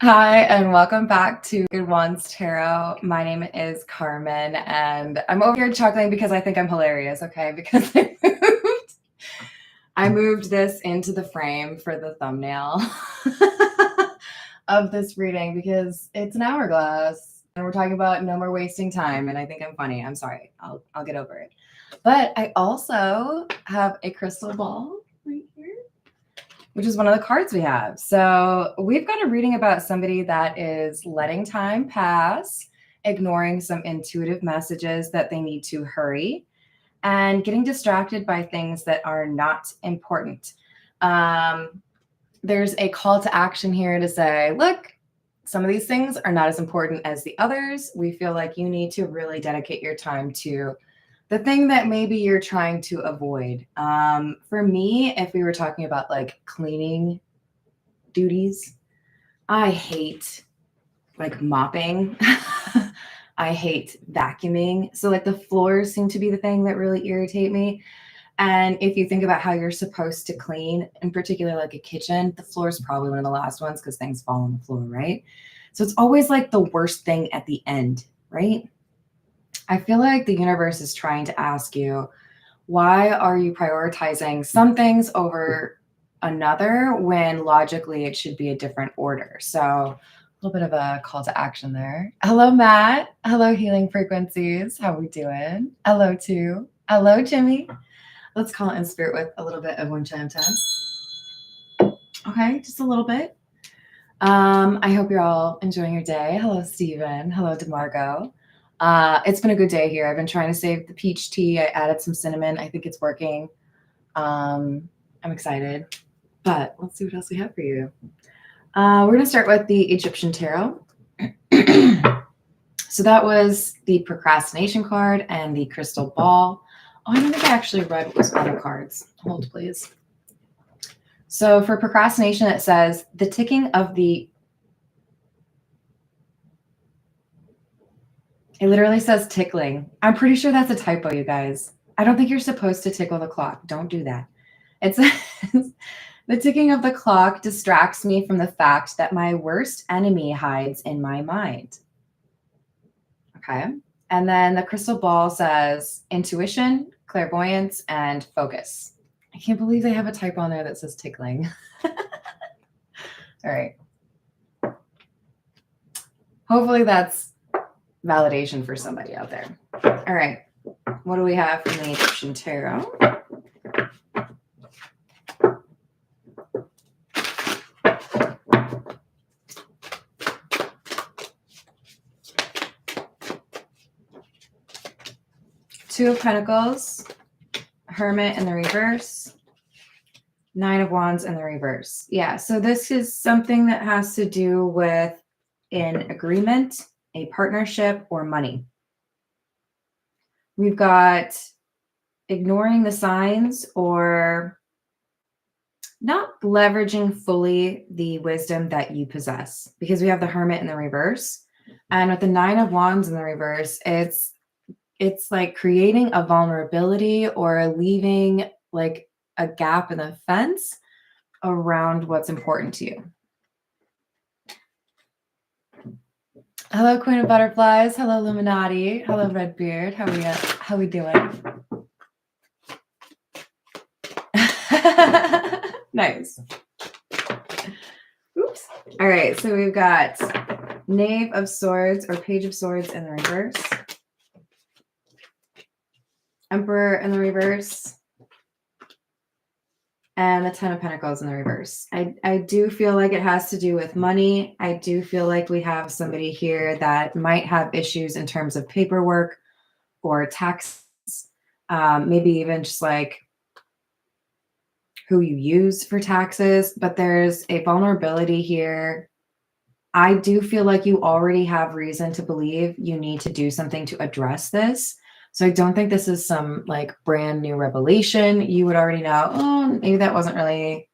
Hi, and welcome back to Good Ones Tarot. My name is Carmen, and I'm over here chuckling because I think I'm hilarious, okay? Because I moved this into the frame for the thumbnail of this reading because it's an hourglass, and we're talking about no more wasting time, and I think I'm funny. I'm sorry. I'll get over it. But I also have a crystal ball right here, which is one of the cards we have. So we've got a reading about somebody that is letting time pass, ignoring some intuitive messages that they need to hurry, and getting distracted by things that are not important. There's a call to action here to say, look, some of these things are not as important as the others. We feel like you need to really dedicate your time to the thing that maybe you're trying to avoid. For me, if we were talking about like cleaning duties, I hate like mopping. I hate vacuuming. So like the floors seem to be the thing that really irritate me. And if you think about how you're supposed to clean, in particular like a kitchen, the floor is probably one of the last ones because things fall on the floor, right? So it's always like the worst thing at the end, right? I feel like the universe is trying to ask you, why are you prioritizing some things over another when logically it should be a different order? So a little bit of a call to action there. Hello, Matt. Hello, Healing Frequencies. How we doing? Hello, too. Hello, Jimmy. Let's call it in spirit with a little bit of wind chime time. Okay, just a little bit. I hope you're all enjoying your day. Hello, Stephen. Hello, DeMargo. It's been a good day here. I've been trying to save the peach tea. I added some cinnamon. I think it's working. I'm excited, but let's see what else we have for you. We're going to start with the Egyptian Tarot. So that was the procrastination card and the crystal ball. Oh, I don't think I actually read what was on the cards. Hold, please. So for procrastination, it says the ticking of the... It literally says tickling. I'm pretty sure that's a typo, you guys. I don't think you're supposed to tickle the clock. Don't do that. It says the ticking of the clock distracts me from the fact that my worst enemy hides in my mind. Okay. And then the crystal ball says intuition, clairvoyance, and focus. I can't believe they have a typo on there that says tickling. All right. Hopefully that's validation for somebody out there. All right. What do we have from the Egyptian Tarot? Two of Pentacles, Hermit in the reverse, Nine of Wands in the reverse. Yeah, so this is something that has to do with an agreement, a partnership, or money. We've got ignoring the signs or not leveraging fully the wisdom that you possess, because we have the Hermit in the reverse. And with the Nine of Wands in the reverse, it's like creating a vulnerability or leaving like a gap in the fence around what's important to you. Hello, Queen of Butterflies. Hello, Illuminati. Hello, Redbeard. How we doing? Nice. Oops. All right, so we've got Knave of Swords or Page of Swords in the reverse. Emperor in the reverse. And the Ten of Pentacles in the reverse. I do feel like it has to do with money. I do feel like we have somebody here that might have issues in terms of paperwork or tax, maybe even just like who you use for taxes, but there's a vulnerability here. I do feel like you already have reason to believe you need to do something to address this. So I don't think this is some like brand new revelation. You would already know, oh, maybe that wasn't really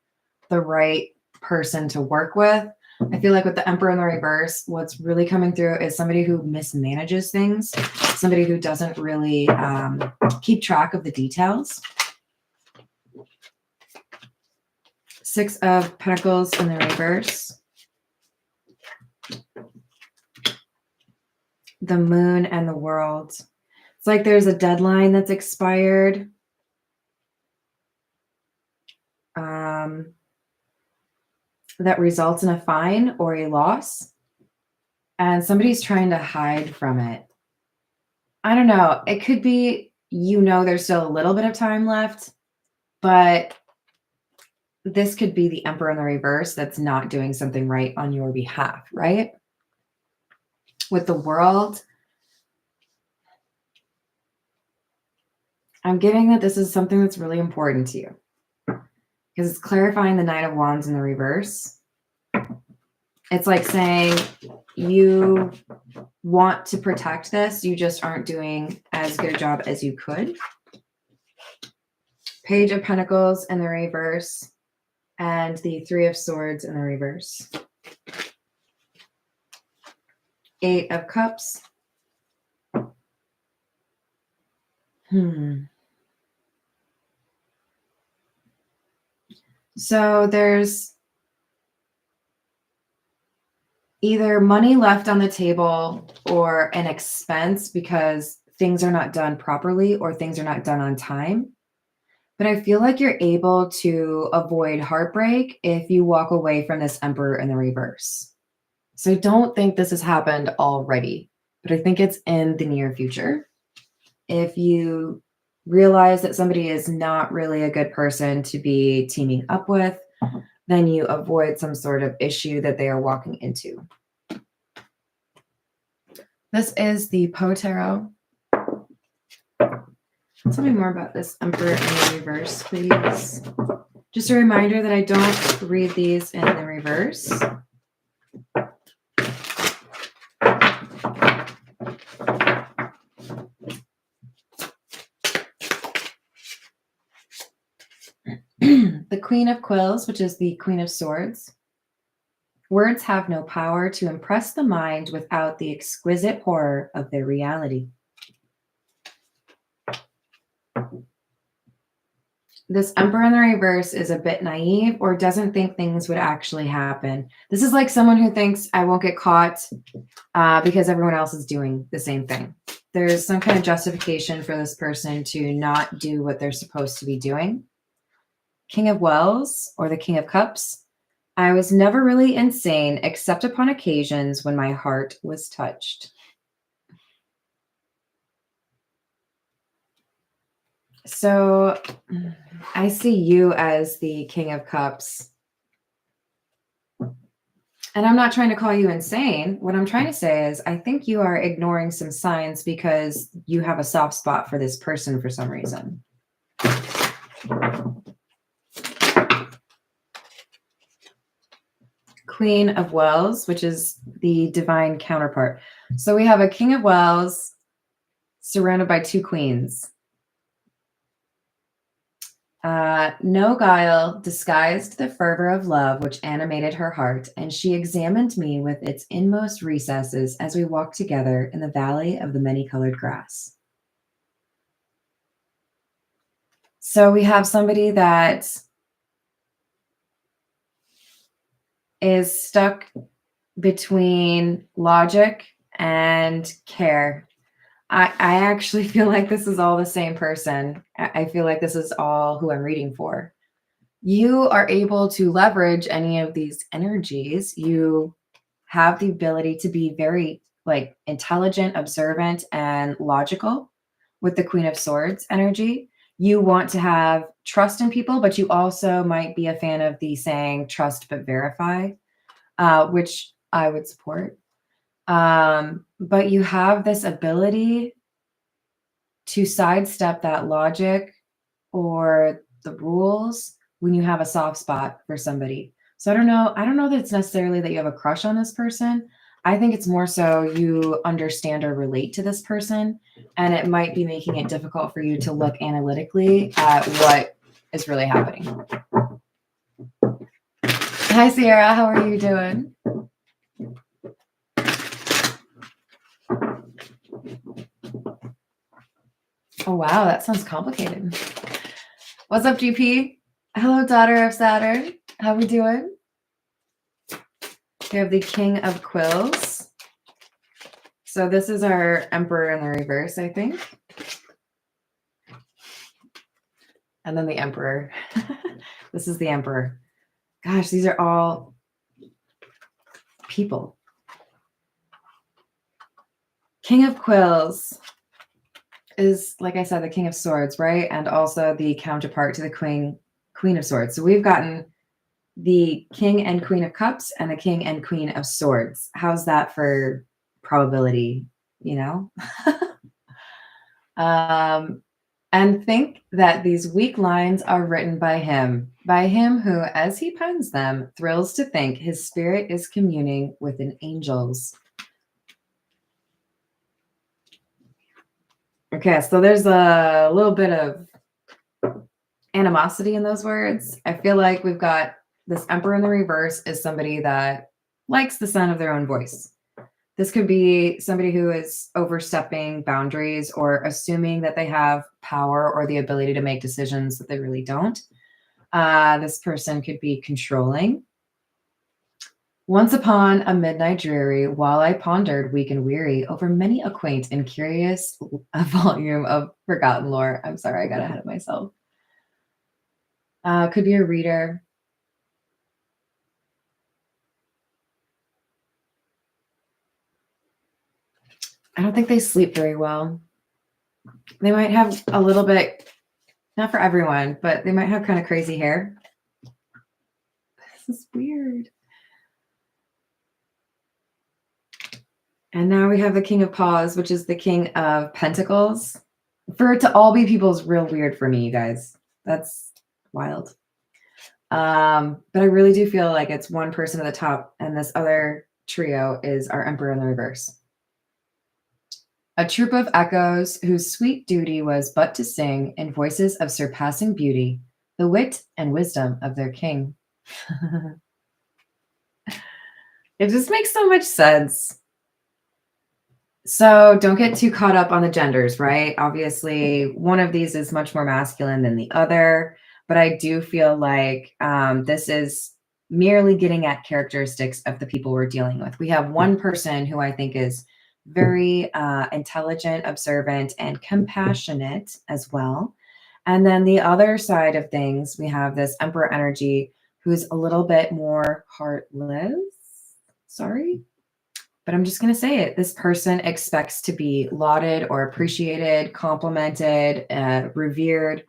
the right person to work with. I feel like with the Emperor in the reverse, what's really coming through is somebody who mismanages things, somebody who doesn't really keep track of the details. Six of Pentacles in the reverse. the moon and the world. It's like there's a deadline that's expired. That results in a fine or a loss. And somebody's trying to hide from it. I don't know. It could be, there's still a little bit of time left, but this could be the Emperor in the reverse that's not doing something right on your behalf, right? With the world, I'm getting that this is something that's really important to you because it's clarifying the Nine of Wands in the reverse. It's like saying you want to protect this, you just aren't doing as good a job as you could. Page of Pentacles in the reverse and the Three of Swords in the reverse. Eight of Cups. So there's either money left on the table or an expense because things are not done properly or things are not done on time. But I feel like you're able to avoid heartbreak if you walk away from this Emperor in the reverse. So I don't think this has happened already, but I think it's in the near future. If you realize that somebody is not really a good person to be teaming up with, then you avoid some sort of issue that they are walking into. This is the Poe Tarot. Tell me more about this Emperor in the reverse, please. Just a reminder that I don't read these in the reverse. The Queen of Quills, which is the Queen of Swords. Words have no power to impress the mind without the exquisite horror of their reality. This Emperor in the reverse is a bit naive or doesn't think things would actually happen. This is like someone who thinks I won't get caught because everyone else is doing the same thing. There's some kind of justification for this person to not do what they're supposed to be doing. King of Wells or the King of Cups. I was never really insane except upon occasions when my heart was touched. So I see you as the King of Cups. And I'm not trying to call you insane. What I'm trying to say is I think you are ignoring some signs because you have a soft spot for this person for some reason. Queen of Wells, which is the divine counterpart. So we have a King of Wells surrounded by two queens. No guile disguised the fervor of love which animated her heart, and she examined me with its inmost recesses as we walked together in the valley of the many-colored grass. So we have somebody that is stuck between logic and care. I actually feel like this is all the same person. I feel like this is all who I'm reading for. You are able to leverage any of these energies. You have the ability to be very intelligent, observant, and logical with the Queen of Swords energy. You want to have trust in people, but you also might be a fan of the saying trust but verify, which I would support. But you have this ability to sidestep that logic or the rules when you have a soft spot for somebody. So I don't know that it's necessarily that you have a crush on this person. I think it's more so you understand or relate to this person, and it might be making it difficult for you to look analytically at what is really happening. Hi, Sierra. How are you doing? Oh, wow. That sounds complicated. What's up, GP? Hello, daughter of Saturn. How we doing? We have the King of Quills So this is our Emperor in the reverse, I think. And then the Emperor. This is the Emperor. Gosh, these are all people. King of Quills is, like I said, the King of Swords, right? And also the counterpart to the Queen of Swords. So we've gotten the King and Queen of Cups and the King and Queen of Swords. How's that for probability, you know? And think that these weak lines are written by him who, as he pens them, thrills to think his spirit is communing with an angel's. Okay, so there's a little bit of animosity in those words. I feel like we've got this Emperor in the reverse is somebody that likes the sound of their own voice. This could be somebody who is overstepping boundaries or assuming that they have power or the ability to make decisions that they really don't. This person could be controlling. Once upon a midnight dreary, while I pondered weak and weary over many a quaint and curious volume of forgotten lore. I'm sorry, I got ahead of myself. Could be a reader. I don't think they sleep very well. They might have a little bit, not for everyone, but they might have kind of crazy hair. This is weird. And now we have the King of Paws, which is the King of Pentacles. For it to all be people is real weird for me, you guys. That's wild. But I really do feel like it's one person at the top, and this other trio is our Emperor in the reverse. A troop of echoes whose sweet duty was but to sing in voices of surpassing beauty the wit and wisdom of their king. It just makes so much sense. So don't get too caught up on the genders, right? Obviously, one of these is much more masculine than the other, but I do feel like this is merely getting at characteristics of the people we're dealing with. We have one person who I think is very intelligent, observant, and compassionate as well. And then the other side of things, we have this Emperor energy who's a little bit more heartless. Sorry, but I'm just going to say it. This person expects to be lauded or appreciated, complimented, revered,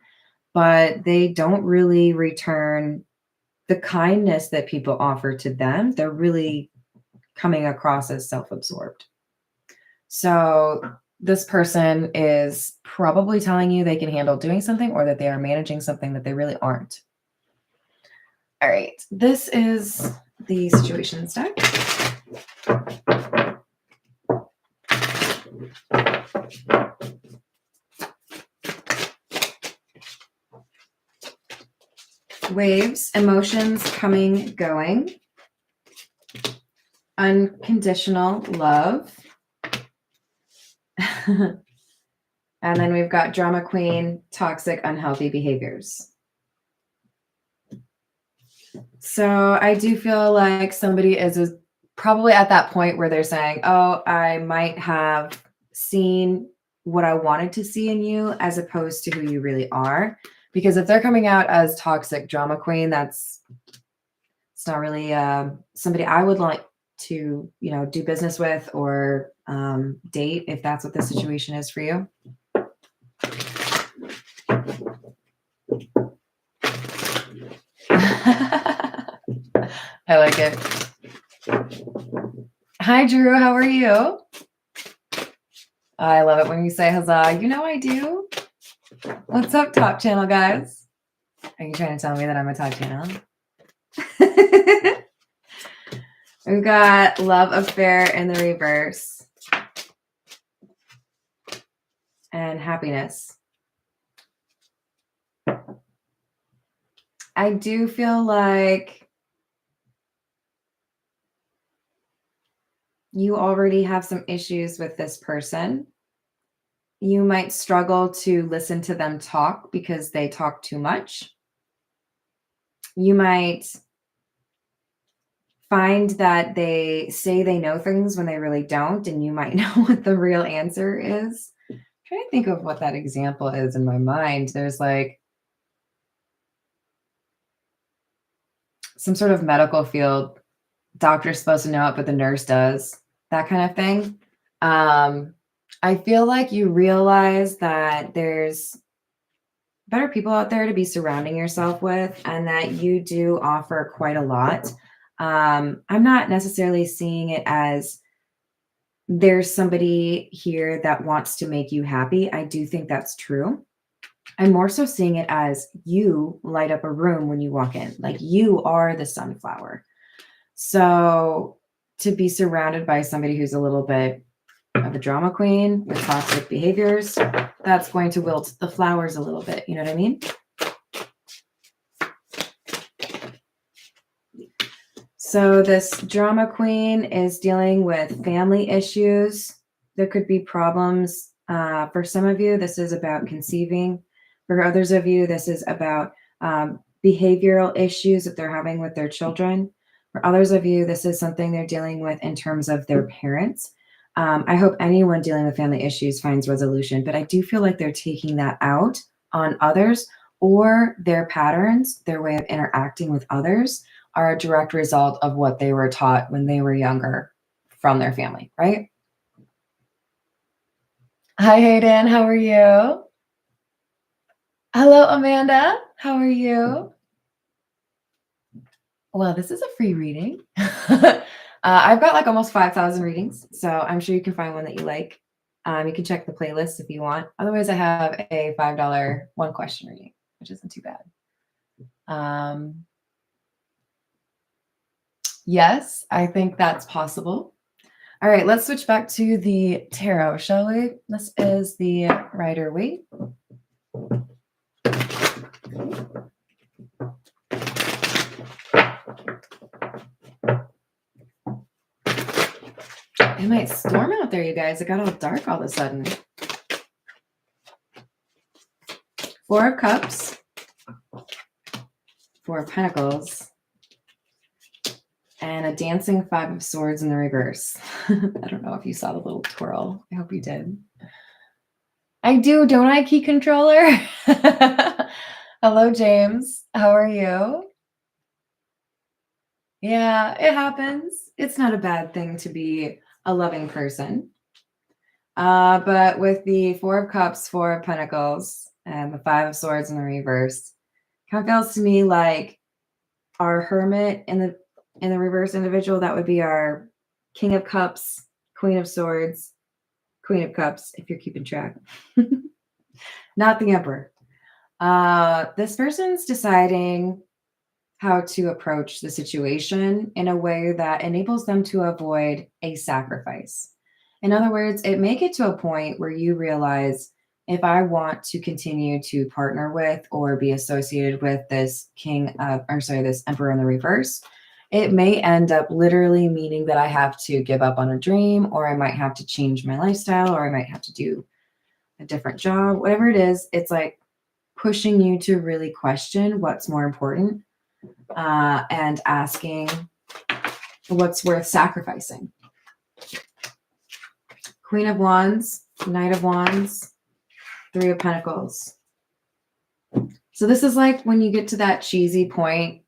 but they don't really return the kindness that people offer to them. They're really coming across as self-absorbed. So this person is probably telling you they can handle doing something or that they are managing something that they really aren't. All right, this is the situations deck. Waves, emotions coming, going. Unconditional love. And then we've got drama queen, toxic, unhealthy behaviors. So I do feel like somebody is probably at that point where they're saying, oh, I might have seen what I wanted to see in you as opposed to who you really are. Because if they're coming out as toxic drama queen, it's not really somebody I would like to, do business with or date if that's what the situation is for you. I like it. Hi, Drew. How are you? I love it when you say huzzah. You know I do. What's up, top channel guys? Are you trying to tell me that I'm a top channel? We've got love affair in the reverse. And happiness. I do feel like you already have some issues with this person. You might struggle to listen to them talk because they talk too much. You might find that they say they know things when they really don't, and you might know what the real answer is. I'm trying to think of what that example is in my mind. There's like some sort of medical field. Doctor's supposed to know it, but the nurse does. That kind of thing. I feel like you realize that there's better people out there to be surrounding yourself with, and that you do offer quite a lot. I'm not necessarily seeing it as there's somebody here that wants to make you happy. I do think that's true. I'm more so seeing it as you light up a room when you walk in, like you are the sunflower. So to be surrounded by somebody who's a little bit of a drama queen with toxic behaviors, that's going to wilt the flowers a little bit. You know what I mean? So this drama queen is dealing with family issues. There could be problems. For some of you, this is about conceiving. For others of you, this is about behavioral issues that they're having with their children. For others of you, this is something they're dealing with in terms of their parents. I hope anyone dealing with family issues finds resolution, but I do feel like they're taking that out on others, or their patterns, their way of interacting with others are a direct result of what they were taught when they were younger from their family, right? Hi, Hayden. How are you? Hello, Amanda. How are you? Well, this is a free reading. I've got like almost 5,000 readings, so I'm sure you can find one that you like. You can check the playlist if you want. Otherwise, I have a $5 one question reading, which isn't too bad. Yes, I think that's possible. All right, let's switch back to the tarot, shall we? This is the Rider-Waite. It might storm out there, you guys. It got all dark all of a sudden. Four of Cups, Four of Pentacles, and a dancing Five of Swords in the reverse. I don't know if you saw the little twirl. I hope you did. I do, don't I, Key Controller? Hello, James. How are you? Yeah, it happens. It's not a bad thing to be a loving person. But with the Four of Cups, Four of Pentacles, and the Five of Swords in the reverse, kind of feels to me like our Hermit in the reverse individual, that would be our King of Cups, Queen of Swords, Queen of Cups, if you're keeping track. Not the Emperor. This person's deciding how to approach the situation in a way that enables them to avoid a sacrifice. In other words, it may get to a point where you realize, if I want to continue to partner with or be associated with this this Emperor in the reverse, it may end up literally meaning that I have to give up on a dream, or I might have to change my lifestyle, or I might have to do a different job, whatever it is. It's like pushing you to really question what's more important, and asking what's worth sacrificing. Queen of Wands, Knight of Wands, Three of Pentacles. So this is like when you get to that cheesy point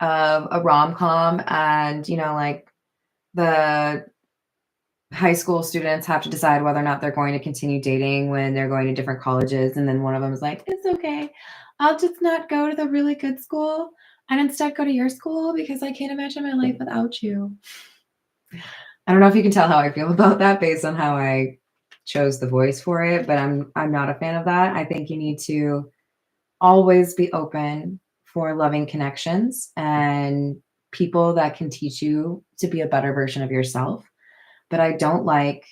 of a rom-com, and like the high school students have to decide whether or not they're going to continue dating when they're going to different colleges, and then one of them is like, it's okay, I'll just not go to the really good school and instead go to your school because I can't imagine my life without you. I don't know if you can tell how I feel about that based on how I chose the voice for it, but I'm not a fan of that. I think you need to always be open for loving connections and people that can teach you to be a better version of yourself. But I don't like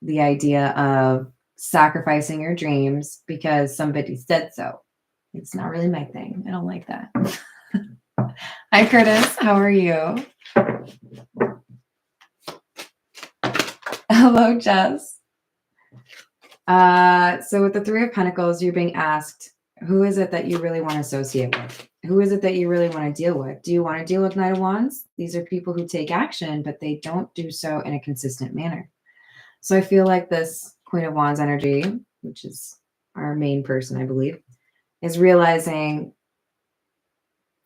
the idea of sacrificing your dreams because somebody said so. It's not really my thing. I don't like that. Hi, Curtis. How are you? Hello, Jess. So with the Three of Pentacles, you're being asked, who is it that you really want to associate with? Who is it that you really want to deal with? Do you want to deal with Knight of Wands? These are people who take action, but they don't do so in a consistent manner. So I feel like this Queen of Wands energy, which is our main person, I believe, is realizing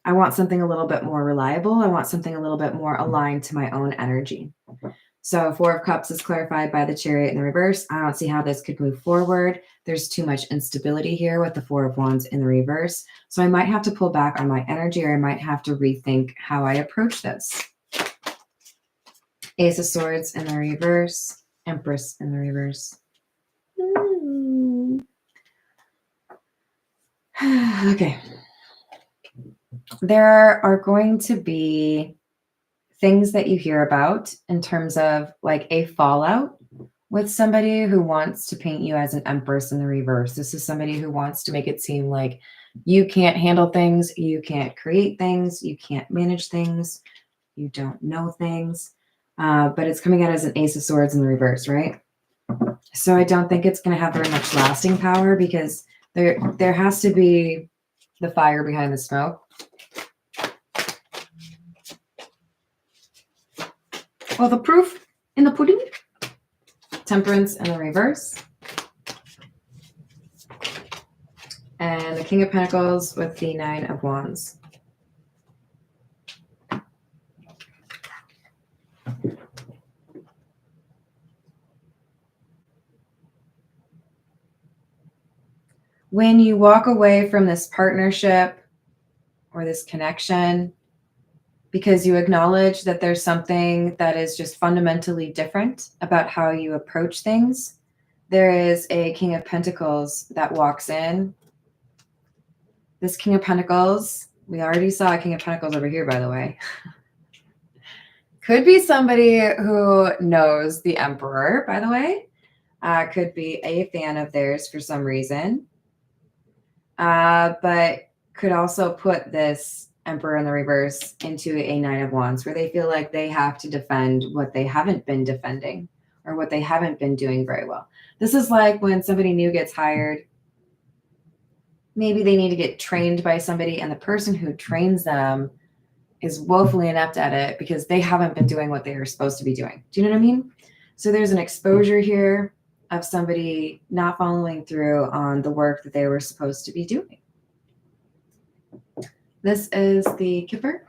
I want something a little bit more reliable. I want something a little bit more aligned to my own energy. So Four of Cups is clarified by the Chariot in the reverse. I don't see how this could move forward. There's too much instability here with the Four of Wands in the reverse. So I might have to pull back on my energy, or I might have to rethink how I approach this. Ace of Swords in the reverse. Empress in the reverse. Okay. There are going to be things that you hear about in terms of like a fallout with somebody who wants to paint you as an empress in the reverse. This is somebody who wants to make it seem like you can't handle things, you can't create things, you can't manage things, you don't know things. But it's coming out as an Ace of Swords in the reverse, right? So I don't think it's going to have very much lasting power, because there has to be the fire behind the smoke. Well, the proof in the pudding. Temperance in the reverse. And the King of Pentacles with the Nine of Wands. When you walk away from this partnership or this connection because you acknowledge that there's something that is just fundamentally different about how you approach things, there is a King of Pentacles that walks in. This King of Pentacles, we already saw a King of Pentacles over here, by the way. Could be somebody who knows the Emperor, by the way. Could be a fan of theirs for some reason. But could also put this Emperor in the reverse into a Nine of Wands, where they feel like they have to defend what they haven't been defending or what they haven't been doing very well. This is like when somebody new gets hired. Maybe they need to get trained by somebody, and the person who trains them is woefully inept at it because they haven't been doing what they are supposed to be doing. Do you know what I mean? So there's an exposure here of somebody not following through on the work that they were supposed to be doing. This is the Kipper.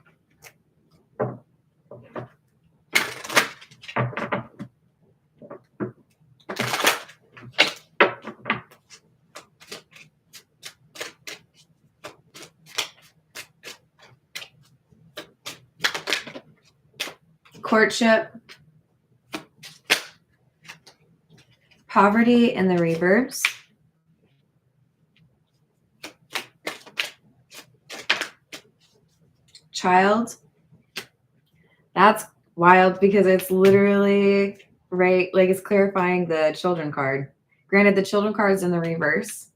Courtship. Poverty in the reverse. Child. That's wild because it's literally right, like it's clarifying the children card. Granted, the children card is in the reverse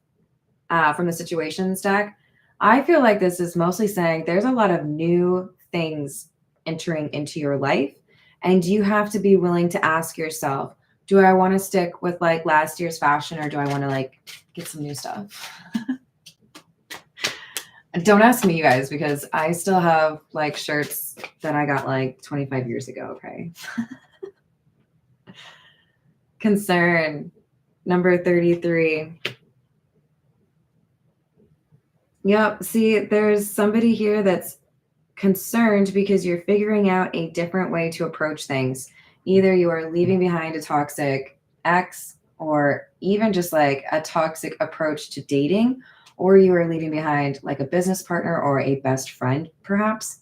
from the situation stack. I feel like this is mostly saying there's a lot of new things entering into your life, and you have to be willing to ask yourself, do I want to stick with like last year's fashion, or do I want to like get some new stuff? Don't ask me, you guys, because I still have like shirts that I got like 25 years ago. Okay. Concern number 33. Yep. See, there's somebody here that's concerned because you're figuring out a different way to approach things. Either you are leaving behind a toxic ex, or even just like a toxic approach to dating, or you are leaving behind like a business partner or a best friend, perhaps.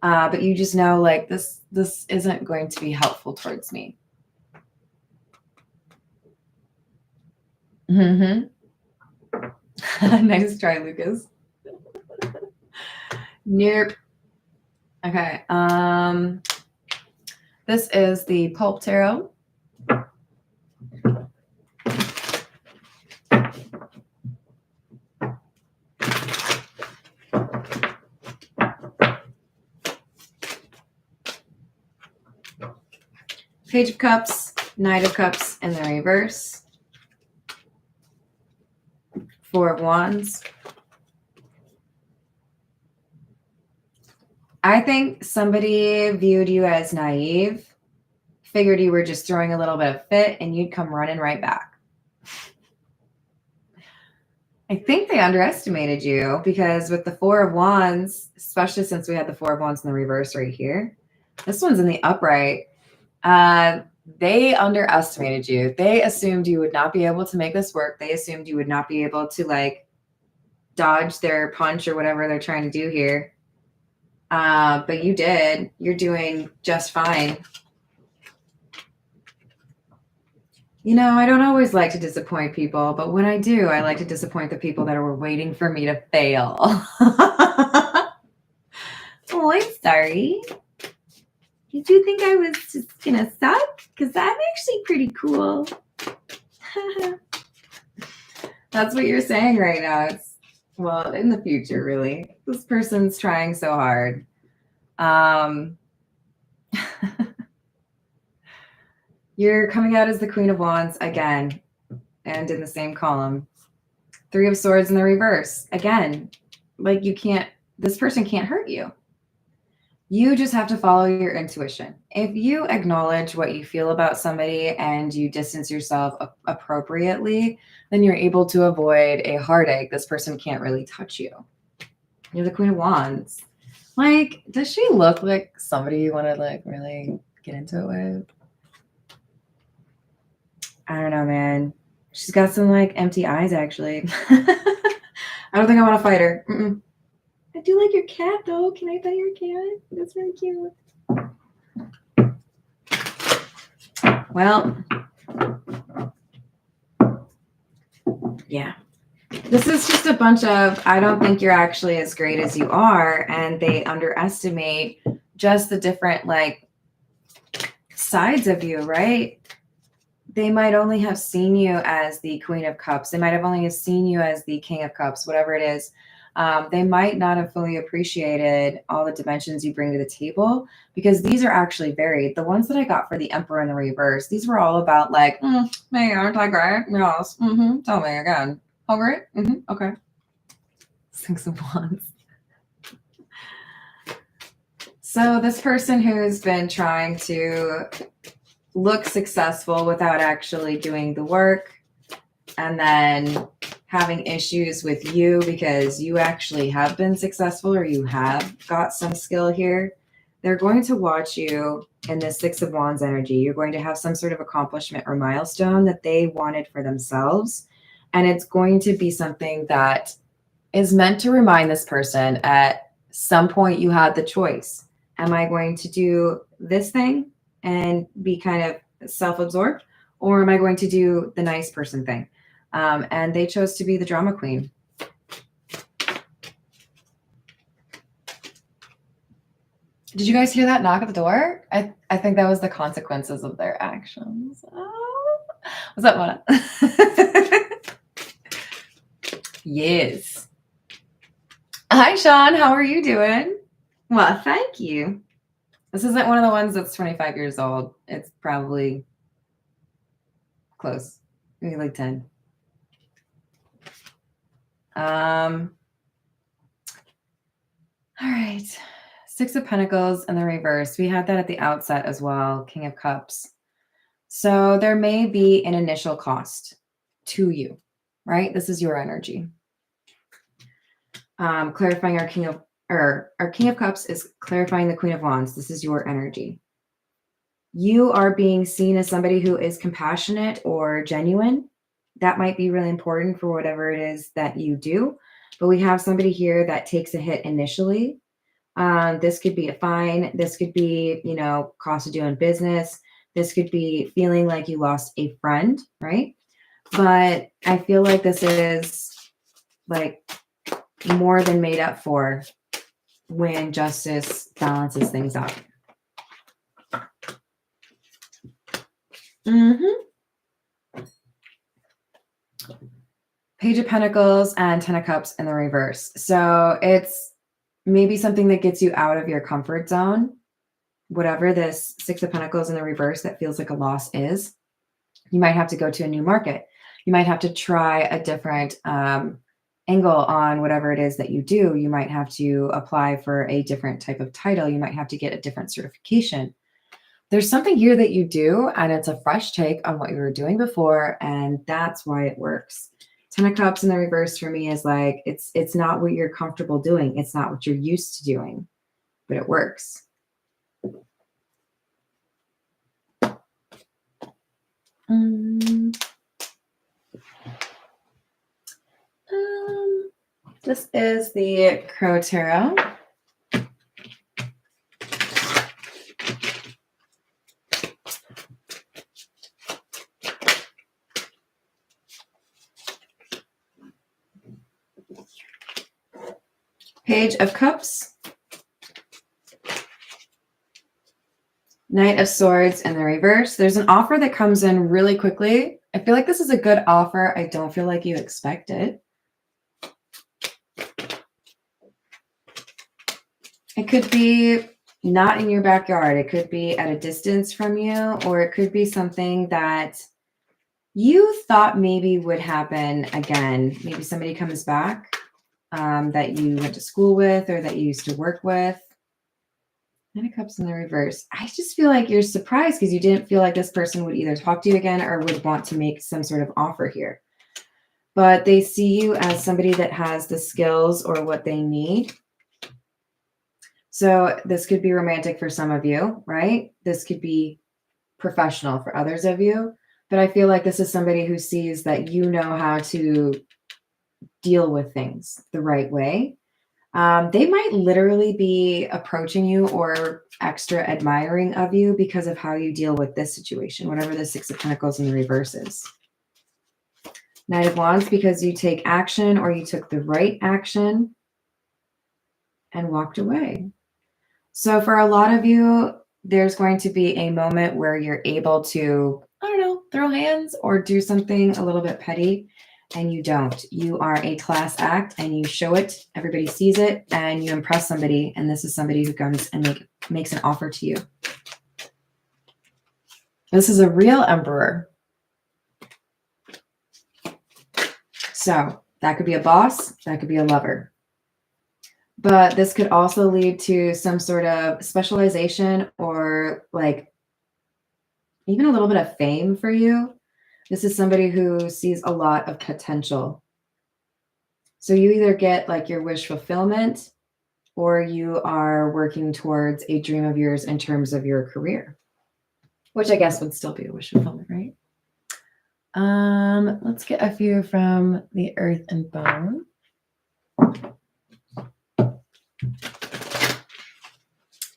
But you just know like this isn't going to be helpful towards me. Mm-hmm. Nice try, Lucas. Nope. Okay. This is the Pulp Tarot. Page of Cups, Knight of Cups in the reverse. Four of Wands. I think somebody viewed you as naive, figured you were just throwing a little bit of fit, and you'd come running right back. I think they underestimated you because with the Four of Wands, especially since we had the Four of Wands in the reverse right here, this one's in the upright. They underestimated you. They assumed you would not be able to make this work. They assumed you would not be able to like dodge their punch or whatever they're trying to do here. But you did. You're doing just fine. You know, I don't always like to disappoint people, but when I do, I like to disappoint the people that are waiting for me to fail. Oh, I'm sorry. Did you think I was just gonna suck? Because I'm actually pretty cool. That's what you're saying right now. It's, well, in the future, really. This person's trying so hard. You're coming out as the Queen of Wands again, and in the same column. Three of Swords in the reverse. Again, like you can't, this person can't hurt you. You just have to follow your intuition. If you acknowledge what you feel about somebody and you distance yourself appropriately, then you're able to avoid a heartache. This person can't really touch you. You're the Queen of Wands. Like, does she look like somebody you want to like really get into it with? I don't know, man. She's got some like empty eyes, actually. I don't think I want to fight her. Mm-mm. I do like your cat, though. Can I pet your cat? That's really cute. Well, yeah. This is just a bunch of, I don't think you're actually as great as you are. And they underestimate just the different like sides of you, right? They might only have seen you as the Queen of Cups. They might have only seen you as the King of Cups, whatever it is. They might not have fully appreciated all the dimensions you bring to the table because these are actually varied. The ones that I got for the Emperor in the reverse, these were all about like, me, aren't I great? Yes. Tell me again. Hungry? Okay. Six of Wands. So this person who's been trying to look successful without actually doing the work and then having issues with you because you actually have been successful or you have got some skill here, they're going to watch you in this Six of Wands energy. You're going to have some sort of accomplishment or milestone that they wanted for themselves. And it's going to be something that is meant to remind this person at some point you had the choice. Am I going to do this thing and be kind of self-absorbed, or am I going to do the nice person thing? And they chose to be the drama queen. Did you guys hear that knock at the door? I think that was the consequences of their actions. Oh, what's up, Mona? Yes. Hi, Sean. How are you doing? Well, thank you. This isn't one of the ones that's 25 years old. It's probably close. Maybe like 10. All right. Six of Pentacles in the reverse. We had that at the outset as well. King of Cups. So there may be an initial cost to you, right? This is your energy. Clarifying our King of Cups is clarifying the Queen of Wands. This is your energy. You are being seen as somebody who is compassionate or genuine. That might be really important for whatever it is that you do. But we have somebody here that takes a hit initially. This could be a fine. This could be, cost of doing business. This could be feeling like you lost a friend, right? But I feel like this is like more than made up for when justice balances things out. Page of Pentacles and Ten of Cups in the reverse. So it's maybe something that gets you out of your comfort zone. Whatever this Six of Pentacles in the reverse that feels like a loss is, you might have to go to a new market. You might have to try a different angle on whatever it is that you do. You might have to apply for a different type of title. You might have to get a different certification. There's something here that you do, and it's a fresh take on what you were doing before, and that's why it works. 10 of Cups in the reverse for me is like, it's not what you're comfortable doing. It's not what you're used to doing, but it works. This is the Crow Tarot. Page of Cups. Knight of Swords in the reverse. There's an offer that comes in really quickly. I feel like this is a good offer. I don't feel like you expect it. It could be not in your backyard. It could be at a distance from you, or it could be something that you thought maybe would happen again. Maybe somebody comes back that you went to school with or that you used to work with. Nine of Cups in the reverse. I just feel like you're surprised because you didn't feel like this person would either talk to you again or would want to make some sort of offer here. But they see you as somebody that has the skills or what they need. So this could be romantic for some of you, right? This could be professional for others of you. But I feel like this is somebody who sees that you know how to deal with things the right way. They might literally be approaching you or extra admiring of you because of how you deal with this situation, whatever the Six of Pentacles in the reverse is. Knight of Wands, because you take action or you took the right action and walked away. So for a lot of you, there's going to be a moment where you're able to, I don't know, throw hands or do something a little bit petty, and you don't. You are a class act and you show it, everybody sees it, and you impress somebody, and this is somebody who comes and makes an offer to you. This is a real Emperor. So that could be a boss, that could be a lover. But this could also lead to some sort of specialization or like even a little bit of fame for you. This is somebody who sees a lot of potential. So you either get like your wish fulfillment or you are working towards a dream of yours in terms of your career, which I guess would still be a wish fulfillment, right? Let's get a few from the Earth and Bone.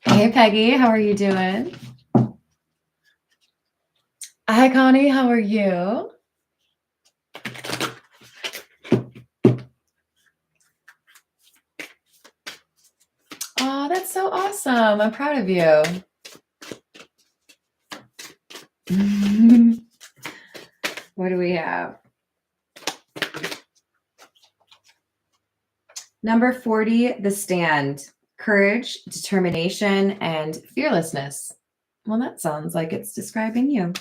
Hey, Peggy, how are you doing? Hi, Connie, how are you? Oh, that's so awesome. I'm proud of you. What do we have? Number 40, The Stand. Courage, determination, and fearlessness. Well, that sounds like it's describing you.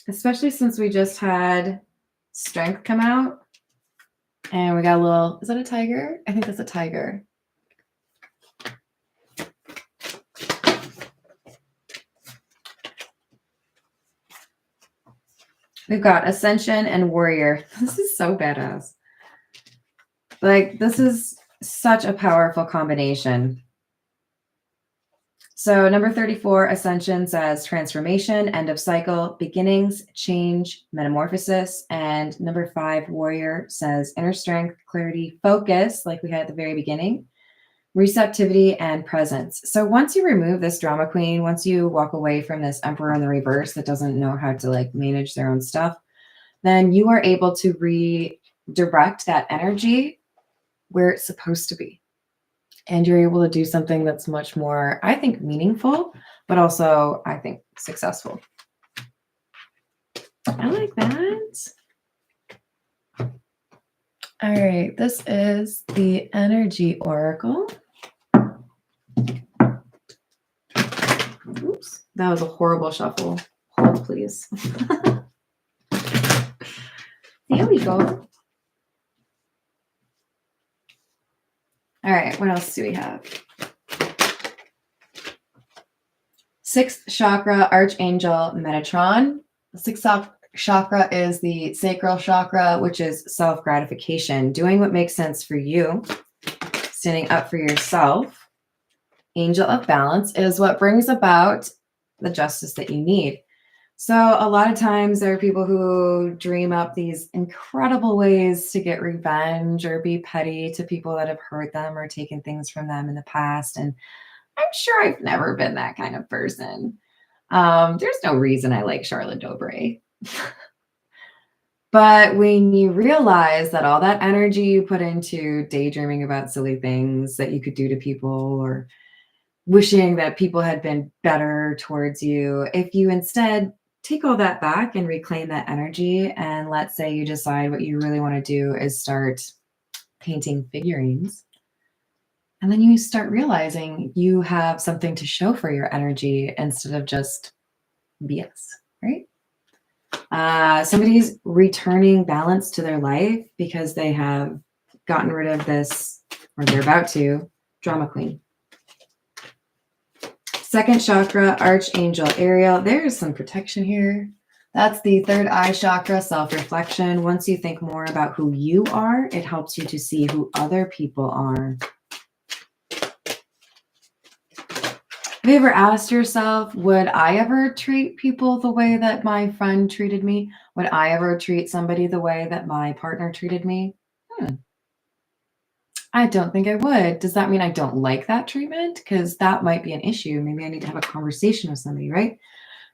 Especially since we just had Strength come out. And we got a little, is that a tiger? I think that's a tiger. We've got Ascension and Warrior. This is so badass. Like, this is such a powerful combination. So number 34, Ascension, says transformation, end of cycle, beginnings, change, metamorphosis. And number 5, Warrior, says inner strength, clarity, focus, like we had at the very beginning, receptivity, and presence. So once you remove this drama queen, once you walk away from this Emperor in the reverse that doesn't know how to like manage their own stuff, then you are able to redirect that energy where it's supposed to be. And you're able to do something that's much more, I think, meaningful, but also, I think, successful. I like that. All right, this is the Energy Oracle. Oops, that was a horrible shuffle. Hold, please. There we go. All right, what else do we have? Sixth chakra, Archangel Metatron. The sixth chakra is the sacral chakra, which is self-gratification, doing what makes sense for you, standing up for yourself. Angel of Balance is what brings about the justice that you need. So a lot of times there are people who dream up these incredible ways to get revenge or be petty to people that have hurt them or taken things from them in the past. And I'm sure I've never been that kind of person. There's no reason I like Charlotte Dobre. But when you realize that all that energy you put into daydreaming about silly things that you could do to people or wishing that people had been better towards you, if you instead take all that back and reclaim that energy, and let's say you decide what you really want to do is start painting figurines, and then you start realizing you have something to show for your energy instead of just BS, right? Somebody's returning balance to their life because they have gotten rid of this, or they're about to, drama queen. Second chakra, Archangel Ariel. There's some protection here. That's the third eye chakra, self-reflection. Once you think more about who you are, it helps you to see who other people are. Have you ever asked yourself, would I ever treat people the way that my friend treated me? Would I ever treat somebody the way that my partner treated me? I don't think I would. Does that mean I don't like that treatment? Because that might be an issue. Maybe I need to have a conversation with somebody, right?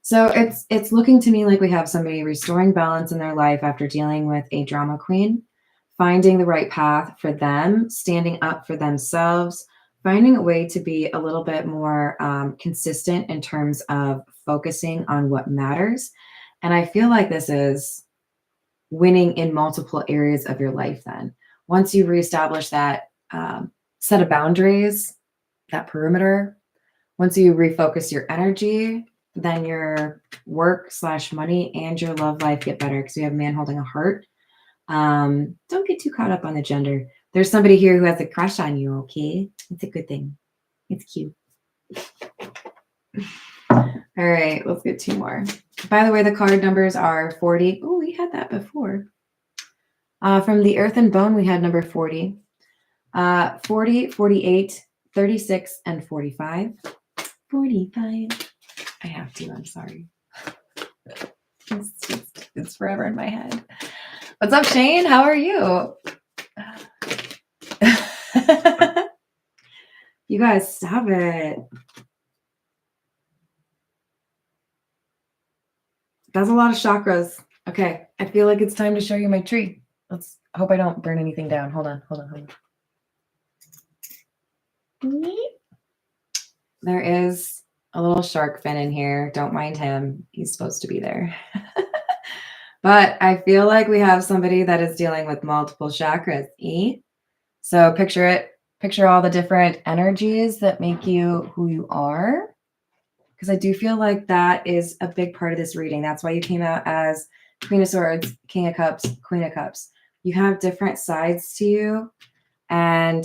So it's looking to me like we have somebody restoring balance in their life after dealing with a drama queen, finding the right path for them, standing up for themselves, finding a way to be a little bit more consistent in terms of focusing on what matters. And I feel like this is winning in multiple areas of your life then. Once you reestablish that set of boundaries, that perimeter, once you refocus your energy, then your work/money and your love life get better because you have a man holding a heart. Don't get too caught up on the gender. There's somebody here who has a crush on you, okay? It's a good thing. It's cute. All right, let's get two more. By the way, the card numbers are 40. Oh, we had that before. From the Earth and Bone, we had number 40. 40, 48, 36, and 45. 45. I have to, I'm sorry. It's forever in my head. What's up, Shane? How are you? You guys, stop it. That's a lot of chakras. Okay, I feel like it's time to show you my tree. I hope I don't burn anything down. Hold on. There is a little shark fin in here. Don't mind him. He's supposed to be there. But I feel like we have somebody that is dealing with multiple chakras. So picture it. Picture all the different energies that make you who you are. Because I do feel like that is a big part of this reading. That's why you came out as Queen of Swords, King of Cups, Queen of Cups. You have different sides to you, and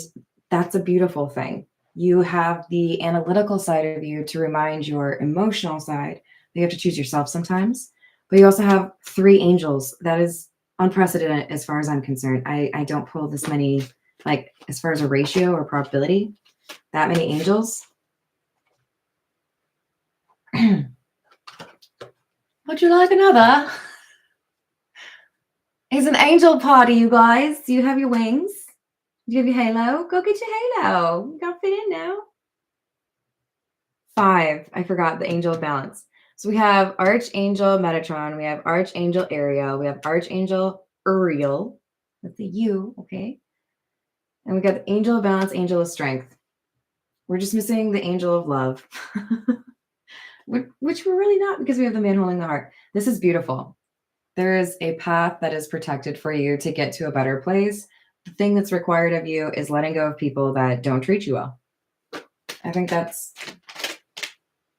that's a beautiful thing. You have the analytical side of you to remind your emotional side. You have to choose yourself sometimes. But you also have 3 angels. That is unprecedented as far as I'm concerned. I don't pull this many, like as far as a ratio or probability, that many angels. Would you like another? It's an angel party, you guys. Do you have your wings? Do you have your halo? Go get your halo. You gotta fit in now. 5. I forgot the angel of balance. So we have Archangel Metatron. We have Archangel Ariel. We have Archangel Uriel. That's a U, okay? And we got the angel of balance, angel of strength. We're just missing the angel of love, which we're really not because we have the man holding the heart. This is beautiful. There is a path that is protected for you to get to a better place. The thing that's required of you is letting go of people that don't treat you well. I think that's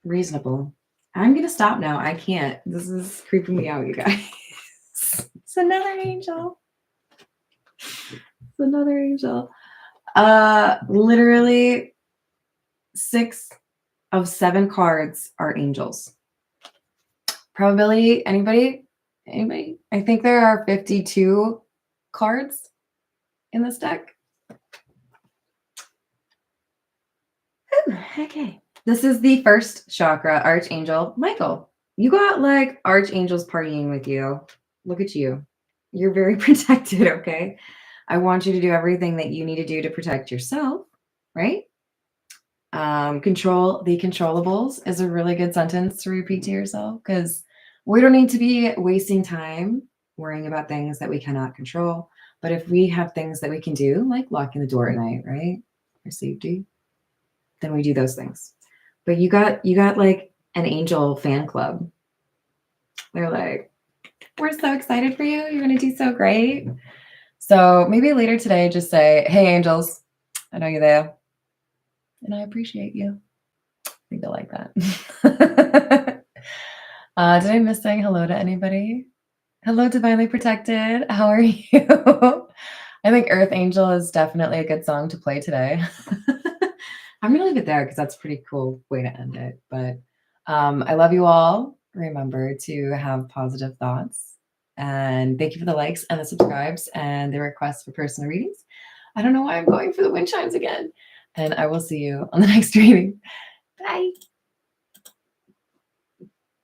reasonable. I'm going to stop now. I can't. This is creeping me out, you guys. It's another angel. It's another angel. Literally 6 of 7 cards are angels. Probability, anybody? Anybody? I think there are 52 cards in this deck. Ooh, okay. This is the first chakra, Archangel Michael. You got like archangels partying with you. Look at you. You're very protected, okay? I want you to do everything that you need to do to protect yourself, right? Control the controllables is a really good sentence to repeat to yourself because we don't need to be wasting time worrying about things that we cannot control. But if we have things that we can do, like locking the door at night, right? For safety, then we do those things. But you got like an angel fan club. They're like, we're so excited for you. You're gonna do so great. So maybe later today, just say, hey, angels, I know you're there. And I appreciate you. I think they'll like that. Did I miss saying hello to anybody? Hello, Divinely Protected. How are you? I think Earth Angel is definitely a good song to play today. I'm going to leave it there because that's a pretty cool way to end it. But I love you all. Remember to have positive thoughts. And thank you for the likes and the subscribes and the requests for personal readings. I don't know why I'm going for the wind chimes again. And I will see you on the next reading. Bye.